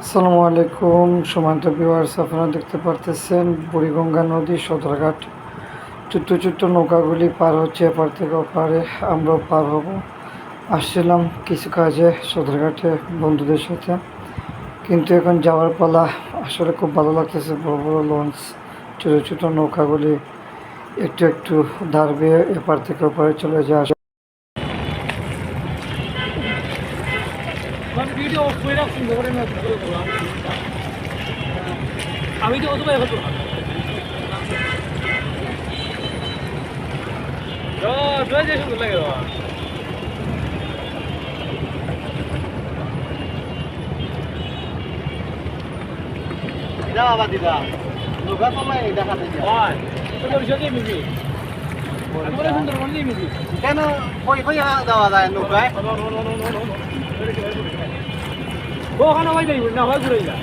আসসালামু আলাইকুম সুমান্ত ভিউয়ার্স, আপনারা দেখতে পারতেছেন বুড়িগঙ্গা নদী সদরঘাট। ছোট্ট ছোট্ট নৌকাগুলি পার হচ্ছে এপার থেকে ওপারে, আমরাও পার হব। আসছিলাম কিছু কাজে সদরঘাটে বন্ধুদের সাথে, কিন্তু এখন যাওয়ার পালা। আসলে খুব ভালো লাগতেছে, বড় বড় লঞ্চ, ছোটো ছোটো নৌকাগুলি একটু একটু ধার বেয়ে এপার থেকে ওপারে চলে যায়। আমি তো অত বাইরে করতে যে সুন্দর লাগে বাবা দিদা নৌকা তোমায় দেখাতে কেন কই কই দেওয়া যায় নৌকায়? ওখানে হয় যাইব না, হয় ঘুরে যা।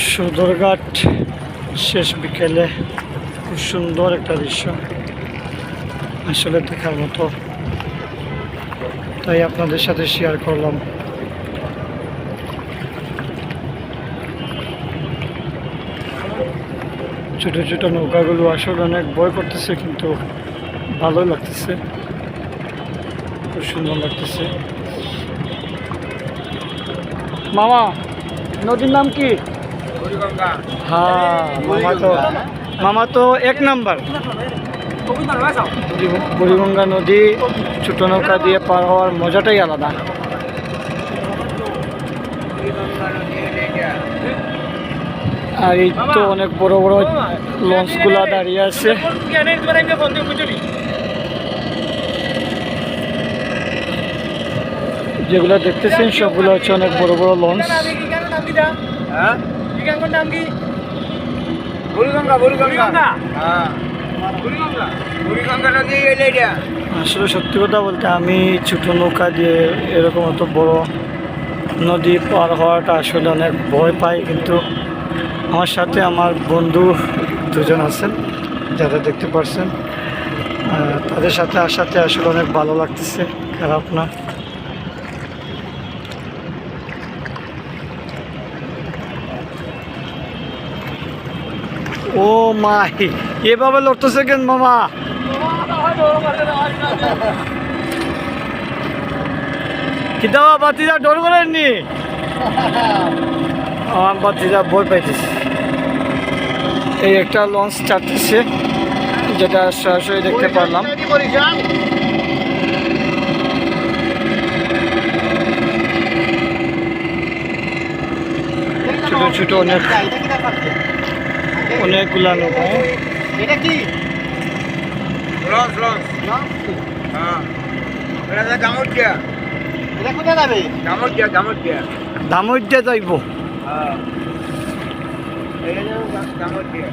সদরঘাট শেষ বিকেলে খুব সুন্দর একটা দৃশ্য, আসলে দেখার মতো, তাই আপনাদের সাথে শেয়ার করলাম। ছোটো ছোটো নৌকাগুলো আসলে অনেক ভয় করতেছে, কিন্তু ভালো লাগতেছে, খুব সুন্দর লাগতেছে। মামা, নদীর নাম কি? হ্যাঁ, মামা তো এক নাম্বার। বুড়িগঙ্গা নদী ছোট নৌকা দিয়ে পার হওয়ার মজাটাই আলাদা। আর এই তো অনেক বড় বড় লঞ্চগুলা দাঁড়িয়ে আছে। যেগুলো দেখতেছেন সবগুলো হচ্ছে অনেক বড় বড় লঞ্চ। আসলে সত্যি কথা বলতে আমি ছোট নৌকা দিয়ে এরকম অত বড় নদী পার হওয়াটা আসলে অনেক ভয় পাই, কিন্তু আমার সাথে আমার বন্ধু দুজন আছেন যারা দেখতে পারছেন, তাদের সাথে আসাতে আসলে অনেক ভালো লাগতেছে, খারাপ না। ও মাই, এভাবে লড়তেছে কেন মামা? কি দাওয়া বাতিজা ডর করেননি? আমার বাতিজা বই পাইতেছে। এই একটা লঞ্চ চাটতেছে, যেটা সরাসরি দেখতে পারলাম। ছোট ছোট অনেকগুলা নৌকা। এটা কি লঞ্চ? লঞ্চ হ্যাঁ, এটা গামুটিয়া। এটা কোথায় যাবে? গামুটিয়া দামোদ্যা যাইব। হ্যাঁ, এই যে গামুটিয়া।